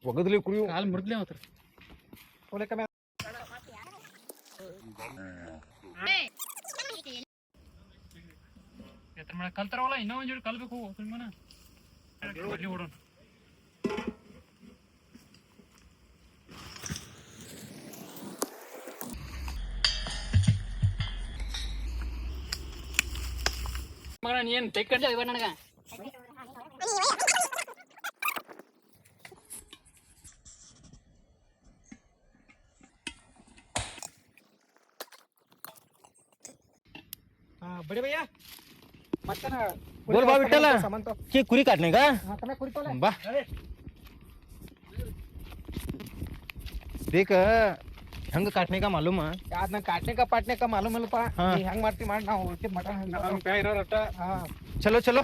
ಒಗದ್ಲಿ ಕುರಿಯು ಕಾಲ್ ಮುರಿದ್ಲೇ ಹೋತ್ರ ಕಲ್ತಾರವಲ್ಲ ಇನ್ನೂ ಒಂದ್ ಜೋಡಿ ಕಲ್ಬೇಕು ಸುಮ್ಮನ ಓಡೋಣ ಮಗನ ನೀ ಏನು ತೆಕ್ಕಡ್ಲಿ ಇವ ನನಗ बड़े भैया बोल बा विठ्ठल की कुरी काटणे का बा देख हंग काटणे का मालूम ಅದನ್ನ ಕಾಟನೆ का पाटने का मालूम ಅಲ್ಲಪ್ಪ ನೀ ಹೆಂಗ್ ಮಾಡ್ತಿ ಮಾಡಿ ನಾವು ಉಲ್ಟಿ ಮಟನ್ ಇರೋರಟ चलो चलो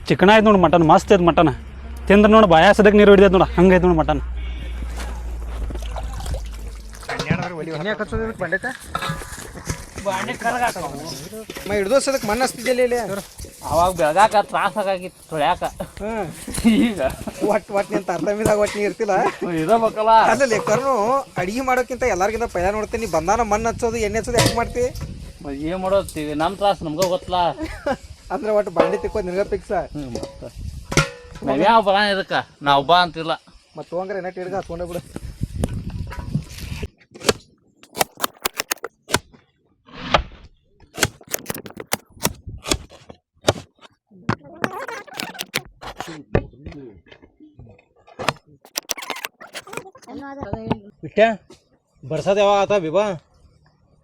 ಚಿಕನ್ ಆಯ್ತು ನೋಡಿ ಮಟನ್ ಮಸ್ತ್ ಐತೆ ಮಟನ್ ತಿಂದ್ರೆ ನೋಡಿ ಬಾಯ ಸದಕ್ಕೆ ನೀರು ಹಿಡಿದೈತೆ ನೋಡಿ ಹಂಗೈತೆ ನೋಡಿ ಮಟನ್ ಹಿಡ್ದು ಸದಕ್ಕೆ ಮಣ್ಣು ಹಸ್ತಿದ್ದಲ್ಲಿ ಇಲ್ಲಿ ಅವಾಗ ಬೆಳಗಾಕ ತ್ರಾಸ ಆಗಿತ್ತು ತೊಳ್ಯಾಕ ಈಗ ಒಟ್ಟು ನಿಂತ ಅರ್ಧಮಿದಾಗ ಒಟ್ಟು ನೀ ಇರ್ತಿಲ್ಲ ಇರಬೇಕಲ್ಲ ಅಲ್ಲಲ್ಲಿ ಕರ್ನು ಅಡಿಗೆ ಮಾಡೋಕ್ಕಿಂತ ಎಲ್ಲರಿಗಿಂತ ಪೈಲ ನೋಡ್ತೀನಿ ಬಂದಾನ ಮಣ್ಣು ಹಚ್ಚೋದು ಎಣ್ಣೆ ಹಚ್ಚೋದು ಯಾಕೆ ಮಾಡ್ತಿ ಏನ್ ಮಾಡೋತೀವಿ ನಮ್ಮ ತ್ರಾಸ ನಮ್ಗ ಗೊತ್ತಲ್ಲ ಅಂದ್ರೆ ಒಟ್ಟು ಬಾಂಡೆ ತಿಕ್ಕೋದು ನಿನಗ ಪಿಕ್ಸ ಮತ್ತೆ ನಾವ್ಯಾವ ಬರ ಇದಕ್ಕ ನಾವು ಬಾ ಅಂತಿಲ್ಲ ಮತ್ತೆ ಹೋಗ್ರೆ ನೆಟ್ ಹಿಡ್ಗ ಹಚ್ಕೊಂಡೆ ಬಿಡು ವಿಟ್ಟ ಬರ್ಸಾದ ಯಾವಾಗ ಆತ ಬಿಬಾ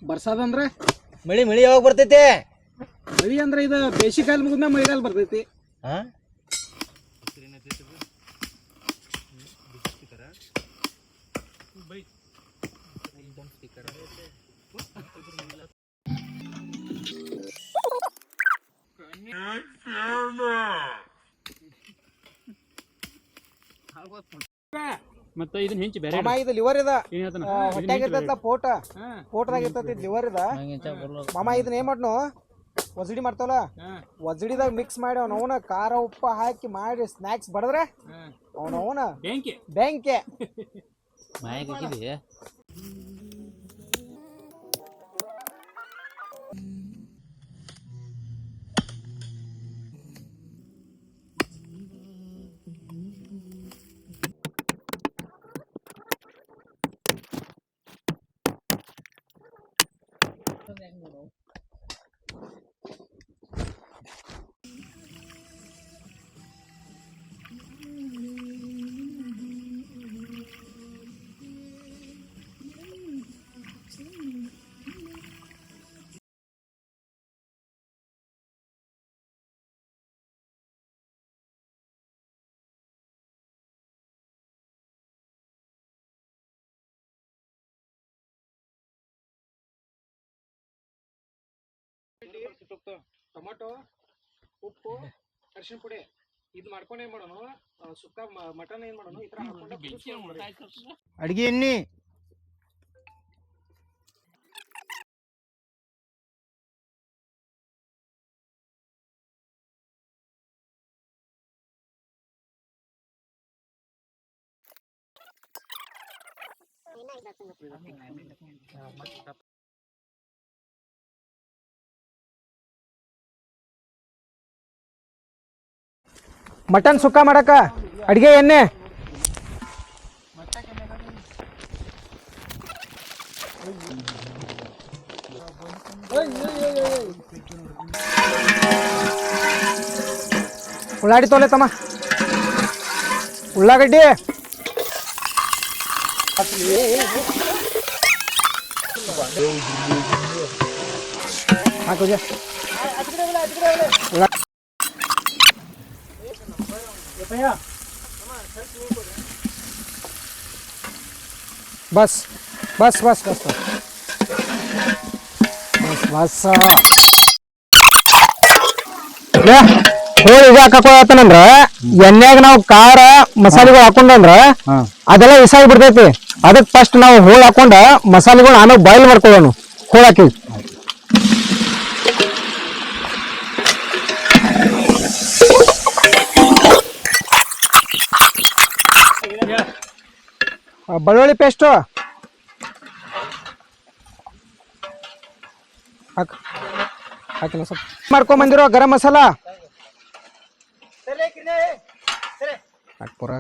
ಬರ್ಸಾದ ಅಂದ್ರೆ ಮಳಿ ಮಳಿ ಯಾವಾಗ ಬರ್ತೈತೆ ಮಳಿ ಅಂದ್ರೆ ಇದು ಬೇಸಿಗೆ ಕಾಲ ಮುಗಿದ್ಮೇಲೆ ಮಳೆಗಾಲ ಬರ್ತೈತಿ ಹಾ ಮತ್ತೆ ಇದನ್ನ ಹೆಂಚಿ ಬೇರೆ ಮಾಮ ಇದು ಲಿವರ್ ಇದ ಏನ್ ಹೇಳ್ತಾನ ಹೊಟ್ಯಾಗ ಇರ್ತೈತಲ್ಲ ಪೋಟದಾಗ ಇರ್ತೈತಿ ಲಿವರ್ ಇದ ಮಾಮ ಇದನ್ನ ಏನ್ ಮಾಡ್ನು ಒಜಡಿ ಮಾಡ್ತಾವಲ್ಲ ಒಜಡಿದಾಗ ಮಿಕ್ಸ್ ಮಾಡಿ ಅವನವನ ಖಾರ ಉಪ್ಪ ಹಾಕಿ ಮಾಡಿ ಸ್ನಾಕ್ಸ್ ಬಡದ್ರೆ ಅವನವನ ಬ್ಯಾಂಕೆ ಮಾಯಕ್ ಹಾಕಿದಿ ಟೊಮಾಟೊ ಉಪ್ಪು ಅರಿಶಿನ ಪುಡಿ ಇದು ಮಾಡ್ಕೊಂಡು ಏನ್ ಮಾಡೋಣ ಸುಕ್ಕ ಮಟನ್ ಏನ್ ಮಾಡೋಣ ಈ ತರ ಹಾಕೊಂಡು ಅಡಿಗೆ ಎಣ್ಣಿ ಮಟನ್ ಸುಕ್ಕ ಮಾಡಕ ಅಡಿಗೆ ಎಣ್ಣೆ ಉಳ್ಳಾಗಡ್ಡಿ ತೋಲೆ ತಮ್ಮ ಉಳ್ಳಾಗಡ್ಡಿ ಹಾಕೋಜ ಬಸ್ ಬಸ್ ಬಸ್ ಬಸ್ ಬಸ್ ಬಸ್ ಹೋಳಿ ಇದು ಹಾಕತ್ತಾನಂದ್ರ ಎಣ್ಣೆಗ ನಾವು ಖಾರ ಮಸಾಲೆಗಳು ಹಾಕೊಂಡ್ರ ಅದೆಲ್ಲ ಇಸಾಗಿ ಬಿಡ್ತೈತಿ. ಅದಕ್ಕೆ ಫಸ್ಟ್ ನಾವು ಹೋಳ್ ಹಾಕೊಂಡ ಮಸಾಲೆಗಳು ಆಮೇಲೆ ಬಾಯ್ಲ್ ಮಾಡ್ಕೊಳ್ಳೋಣ. ಹೋಳ್ ಹಾಕಿ ಬೆಳ್ಳುಳ್ಳಿ ಪೇಸ್ಟು ಹಾಕಿಲ್ಲ ಸ್ವಲ್ಪ ಮಾಡ್ಕೊಂಬಂದಿರೋ ಗರಂ ಮಸಾಲ ಪೂರ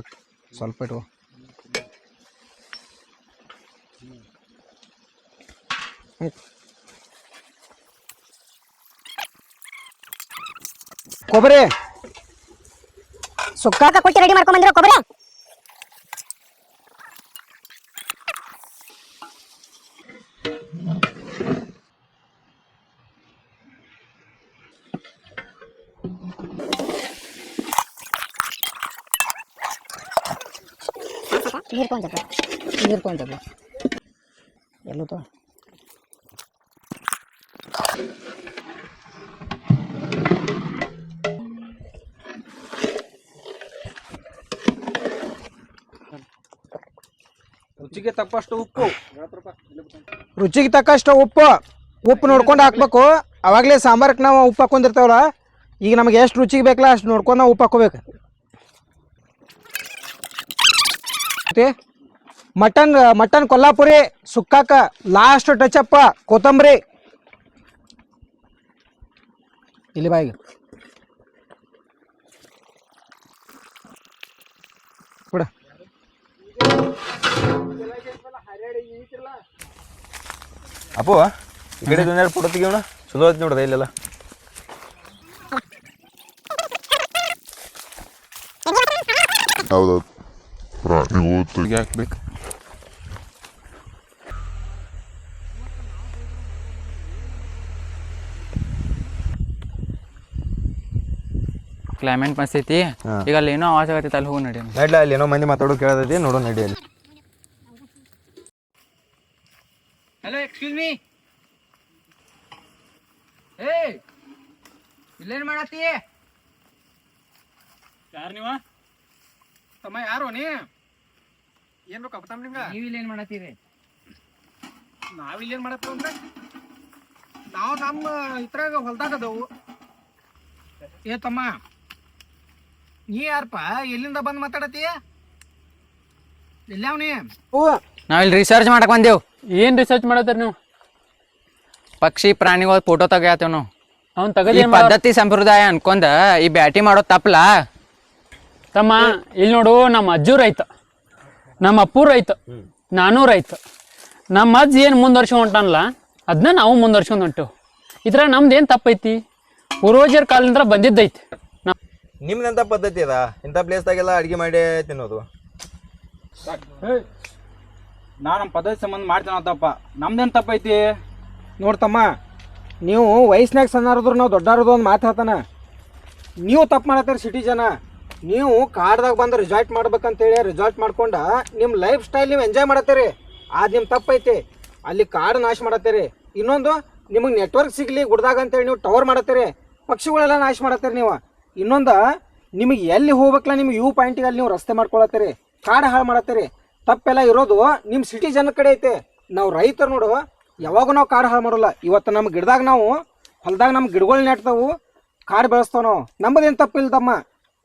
ಸ್ವಲ್ಪ ಇಟ್ಟು ಕೊಬ್ಬರಿ ಸುಕ್ಕಾಕ ಕೊಟ್ಟಿ ರೆಡಿ ಮಾಡ್ಕೊಂಡ್ ಬಂದಿರೋ ಕೊಬ್ಬರಿ ನೀರ್ ಕೊಂಚ ಎಲ್ಲೂ ತೋ ರುಚಿಗೆ ತಕ್ಕಷ್ಟು ಉಪ್ಪು ಉಪ್ಪು ನೋಡ್ಕೊಂಡು ಹಾಕ್ಬೇಕು. ಅವಾಗಲೇ ಸಾಂಬಾರಕ್ಕೆ ನಾವು ಉಪ್ಪು ಹಾಕೊಂಡಿರ್ತಾವಲ್ಲ, ಈಗ ನಮಗೆ ಎಷ್ಟು ರುಚಿಗೆ ಬೇಕಲ್ಲ ಅಷ್ಟು ನೋಡ್ಕೊಂಡು ನಾವು ಉಪ್ಪು ಹಾಕೋಬೇಕು. ಮಟನ್ ಕೊಲ್ಲಾಪುರಿ ಸುಕ್ಕಾಕ ಲಾಸ್ಟ್ ಟಚ್ ಅಪ್ಪ ಕೊತ್ತಂಬರಿ ಇಲ್ಲಿ ಬಾಯಿಗೆ ಬಿಡ. ಅಪ್ಪು ಈ ಕಡೆ ಒಂದೆರಡು ಫೋಟೋ ತೆಗಿಯೋಣ. ಚಲೋ ಐತಿ ನೋಡ್ದೆ ಇಲ್ಲೆಲ್ಲ. ಹೌದೌದು ಪ್ರಾಣಿ ಹಾಕ್ಬೇಕು. ಕ್ಲೈಮೇಟ್ ಮಸ್ತ್ ಐತಿ. ಈಗ ಅಲ್ಲಿ ಏನೋ ಆವಾಜ್ ಆಗತ್ತೈತಿ, ಅಲ್ಲಿ ಹೋಗಿ ನಡಿ. ನಡ್ಲ ಅಲ್ಲಿ ಏನೋ ಮಂದಿ ಮಾತಾಡೋ ಕೇಳತೈತಿ, ನೋಡೋ ನಡಿ ಅಲ್ಲಿ. Hello, excuse me. ಏ ಇಲ್ಲೇನ್ ಮಾಡತ್ತಿ? ಯಾರು ನೀವ? ತಮ್ಮ ಯಾರು ನೀ? ಏನ್ ಬೇಕು ತಮ್ಮ ನಿಮ್ಗೆ? ನೀವು ಇಲ್ಲೇನ್ ಮಾಡತ್ತೀರಿ? ನಾವಿಲ್ಲೇನ್ ಮಾಡತ್ತ ಅಂದ್ರೆ ನಾವು ನಮ್ಮ ಇದ್ರಾಗ ಹೊಲ್ದಾಗದವು. ಏ ತಮ್ಮ, ನೀ ಯಾರಪ್ಪ? ಎಲ್ಲಿಂದ ಬಂದು ಮಾತಾಡತ್ತೀಯ? ಎಲ್ಲಾವ್ ನೀ? ನಾವಿಲ್ಲಿ ರಿಸರ್ಚ್ ಮಾಡಕ್ ಬಂದೇವ್. ಏನ್ ರಿಸರ್ಚ್ ಮಾಡತ್ತೀರಿ ನೀವು? ಪಕ್ಷಿ ಪ್ರಾಣಿಗಳ ಫೋಟೋ ತೆಗಿಯಾತೇವ್ ನಾವು. ಅವ್ನ್ ಈ ತಗದಿ ಪದ್ಧತಿ ಸಂಪ್ರದಾಯ ಅನ್ಕೊಂಡ ಈ ಬ್ಯಾಟಿ ಮಾಡೋದ್ ತಪ್ಪಲ. ತಮ್ಮ ಇಲ್ಲಿ ನೋಡು, ನಮ್ಮ ಅಜ್ಜು ರೈತ, ನಮ್ಮ ಅಪ್ಪು ರೈತ, ನಾನು ರೈತ. ನಮ್ಮ ಅಜ್ಜ ಏನು ಮುಂದುವರ್ಸ್ಕೊಂಡ್ ಹೊಂಟಾನಲ್ಲ ಅದನ್ನ ನಾವು ಮುಂದುವರ್ಸ್ಕೊಂಡ್ ಹೊಂಟೇವು. ಇದ್ರಾಗ ನಮ್ದು ಏನು ತಪ್ಪೈತಿ? ಪೂರ್ವಜರ ಕಾಲದಿಂದ ಬಂದಿದ್ದೈತಿ. ನಿಮ್ದಂತ ಪದ್ಧತಿ ಅದ, ಇಂಥ ಪ್ಲೇಸ್ದಾಗೆಲ್ಲ ಅಡ್ಗೆ ಮಾಡಿ ತಿನ್ನೋದು. ನಾ ನಮ್ಮ ಪದ್ಧತಿ ಸಂಬಂಧ ಮಾಡ್ತೇನತ್ತಪ್ಪ, ನಮ್ದೇನು ತಪ್ಪೈತಿ? ನೋಡ್ತಮ್ಮ, ನೀವು ವಯಸ್ಸಿನಾಗ ಸಣ್ಣಾರದ್ರು ನಾವು ದೊಡ್ಡಾರದು ಒಂದು ಮಾತು ಹೇಳ್ತಾನ. ನೀವು ತಪ್ಪು ಮಾಡತ್ತೀರಿ ಸಿಟಿ ಜನ. ನೀವು ಕಾಡ್ದಾಗ ಬಂದು ರಿಸಾರ್ಟ್ ಮಾಡ್ಬೇಕಂತೇಳಿ ರಿಸಾರ್ಟ್ ಮಾಡ್ಕೊಂಡ ನಿಮ್ಮ ಲೈಫ್ ಸ್ಟೈಲ್ ನೀವು ಎಂಜಾಯ್ ಮಾಡತ್ತೀರಿ. ಅದು ನಿಮ್ಮ ತಪ್ಪೈತಿ. ಅಲ್ಲಿ ಕಾಡು ನಾಶ ಮಾಡತ್ತೀರಿ. ಇನ್ನೊಂದು, ನಿಮಗೆ ನೆಟ್ವರ್ಕ್ ಸಿಗಲಿ ಗುಡ್ದಾಗ ಅಂತೇಳಿ ನೀವು ಟವರ್ ಮಾಡತ್ತೀರಿ, ಪಕ್ಷಿಗಳೆಲ್ಲ ನಾಶ ಮಾಡತ್ತೀರಿ ನೀವು. ಇನ್ನೊಂದು, ನಿಮಗೆ ಎಲ್ಲಿ ಹೋಗ್ಬೇಕಲ್ಲ ನಿಮ್ಮ ವ್ಯೂ ಪಾಯಿಂಟಿಗೆ ಅಲ್ಲಿ ನೀವು ರಸ್ತೆ ಮಾಡ್ಕೊಳತ್ತೀರಿ, ಕಾಡು ಹಾಳು ಮಾಡತ್ತೀರಿ. ತಪ್ಪೆಲ್ಲ ಇರೋದು ನಿಮ್ಮ ಸಿಟಿ ಜನ ಕಡೆ ಐತೆ. ನಾವು ರೈತರು ನೋಡು, ಯಾವಾಗೂ ನಾವು ಕಾಡು ಹಾಳು ಮಾಡೋಲ್ಲ. ಇವತ್ತು ನಮ್ಮ ಗಿಡದಾಗ ನಾವು ಹೊಲದಾಗ ನಮ್ಮ ಗಿಡಗಳು ನೆಟ್ತಾವು, ಕಾಡು ಬೆಳೆಸ್ತಾವ ನಾವು. ನಮ್ಮದೇನು ತಪ್ಪಿಲ್ದಮ್ಮ.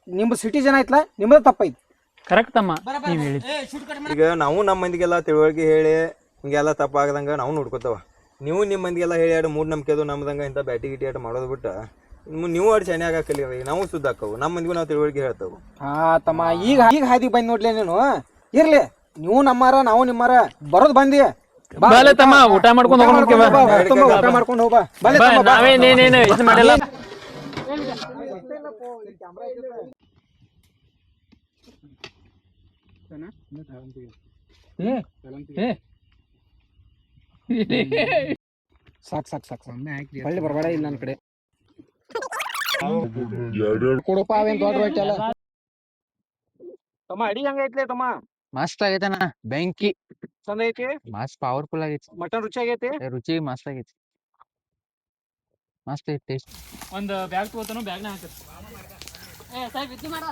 ನಿಮ್ಮ ಸಿಟಿ ಜನ ಐತ್ಲ, ನಿಮ್ಮದು ತಪ್ಪೈತಿ. ಕರೆಕ್ಟ್ ಅಮ್ಮ ನೀವು ಹೇಳಿ. ಈಗ ನಾವು ನಮ್ಮ ಮಂದಿಗೆಲ್ಲ ತಿಳುವಳಿಕೆ ಹೇಳಿ ಹಿಂಗೆಲ್ಲ ತಪ್ಪಾಗದಂಗ ನಾವು ನೋಡ್ಕೋತಾವ. ನೀವು ನಿಮ್ಮ ಮಂದಿಗೆಲ್ಲ ಹೇಳಿ ಆಡು ಮೂಢನಂಬಿಕೆ ಅದು ನಮ್ದಂಗ ಇಂಥ ಬ್ಯಾಟಿ ಗಿಟಿ ಆಟ ಮಾಡೋದು ಬಿಟ್ಟು ನೀವು ಆಡು ಶನಿ ಆಗ ಕಲಿಯರಿ. ನಾವು ಸುದ್ದ ಹಾಕವು, ನಮ್ಮ ಮಂದಿಗೂ ನಾವು ತಿಳುವಳಿಕೆ ಹೇಳ್ತಾವು. ತಮ್ಮ, ಈಗ ಹಾದಿಗೆ ಬಂದು ನೋಡ್ಲಿ ನೀನು. ಇರ್ಲಿ, ನೀವು ನಮ್ಮಾರ ನಾವು ನಿಮ್ಮಾರ ಬರೋದು ಬಂದಿ. ಬಾಲೆ ತಮ್ಮ, ಊಟ ಮಾಡ್ಕೊಂಡು ಊಟ ಮಾಡ್ಕೊಂಡು ಹೋಗ. ನಾವೇನೇನೇನು ಇದು ಮಾಡಿಲ್ಲ. ಸಾಕು ಸಾಕು ಸಾಕು ಹೊಳ್ಳಿ ಬರಬೇಡ ಇಲ್ಲ ನನ್ನ ಕಡೆ ಕೊಡಪ್ಪ. ಅವೇನು ದೊಡ್ಡ ರೊಟ್ಟಿ ಅಲ್ಲ ತಮ್ಮ. ಅಡಿ ಹಂಗೈತ್ಲೆ ತಮ್ಮ. ಮಸ್ತ್ ಆಗೈತಣ್ಣ ಬೆಂಕಿ ಚಂದ ಐತಿ ಮಸ್ತ್ ಪವರ್ಫುಲ್ ಆಗೈತಿ ಮಟನ್ ರುಚಿ ಆಗೈತಿ ರುಚಿ ಮಸ್ತ್ ಆಗೈತಿ ಮಸ್ತ್ ಐತಿ ಟೇಸ್ಟ್ ಒಂದು ಬ್ಯಾಗ್ ತಗೋತಾನು ಬ್ಯಾಗ್ನ ಹಾಕ ಇಲ್ಲಿ ನೋಡ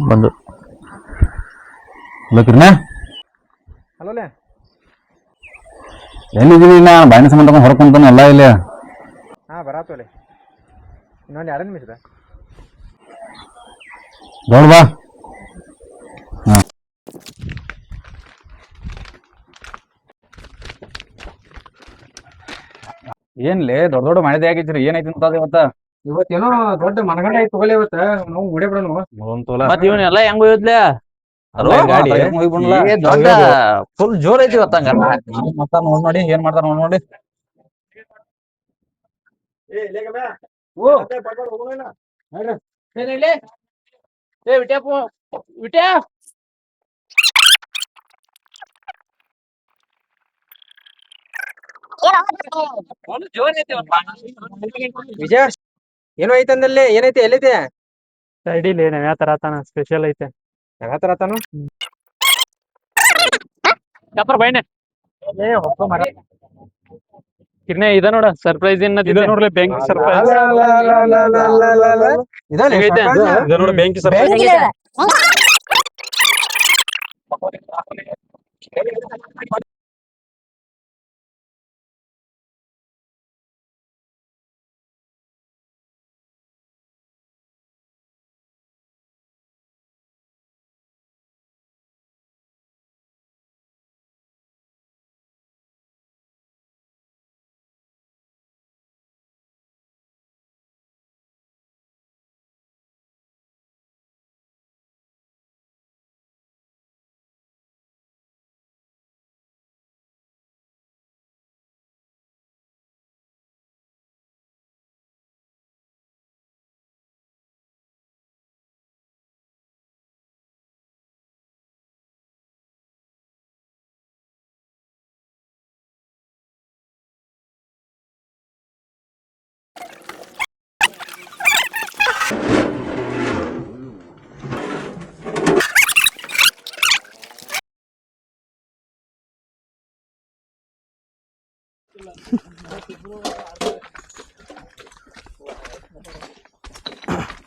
ಬಂದು ಲಕ್ಕಿರ್ನ ಹಲೋಲೆ ಎಲ್ಲಿದ್ದೀವಿ ನಾ ಬಾಯಿನ ಸಂಬಂಧ ಹೊರಕೊಂತಾನ ಎಲ್ಲ ಇಲ್ಲ ಹಾ ಬರಾತೋಲೆ ಇನ್ನೊಂದು 2 ನಿಮಿಷ ದೊಡ್ಡ ಬಾ ಏನ್ಲೇ ದೊಡ್ಡ ದೊಡ್ಡ ಮನೆದೇ ಆಗಿದ್ರಿ ಏನೈತಿ ಅಂತ ಇವತ್ತ ಇವತ್ತೇನೋ ದೊಡ್ಡ ಮನಗಂಡ ಐತಿ ತಗೊಳ್ಳಿ ಇವತ್ತ ನಾವು ಓಡೇ ಬಿಡೋಣ ಮತ್ ಇವನೆಲ್ಲ ಹೆಂಗ್ ಹೋಯ್ತ್ಲೆ ಗಾಡಿ ದೊಡ್ಡ ಫುಲ್ ಜೋರ್ ಐತಿ ಇವತ್ತಂಗ ನೋಡ್ ನೋಡಿ ಏನ್ ಮಾಡ್ತಾರ ನೋಡ್ ನೋಡಿ ವಿಜಯ ಏನೋ ಐತೆ ಅಂದಲ್ಲಿ ಏನೈತಿ ಎಲ್ಲೈತಿ ಅಡಿಲಿ ಯಾವ ತರ ಆತಾನ ಸ್ಪೆಷಲ್ ಐತೆ ಯಾವ ತರ ಆತಾನು ಕಪ್ಪರ್ ಬೈನೆ ಕಿರ್ನೆ ಇದ ನೋಡ ಸರ್ಪ್ರೈಸ್ ನೋಡ್ಲಿ ಬೆಂಕಿ ಸರ್ಪ್ರೈಸ್ ನೋಡ ಬೆಂಕಿ ಸರ್ಪ್ರೈಸ್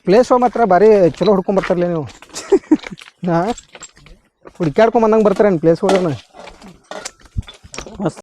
ಪ್ಲೇಸ್ ಮಾತ್ರ ಭಾರಿ ಚಲೋ ಹುಡ್ಕೊಂಡ್ ಬರ್ತಾರಲ್ಲ ನೀವು ಹಾ ಹುಡ್ಕ್ಯಾಡ್ಕೊಂಡ್ ಬಂದಂಗೆ ಬರ್ತಾರೇನು ಪ್ಲೇಸ್ ಹೋಗೋಣ ಮಸ್ತ್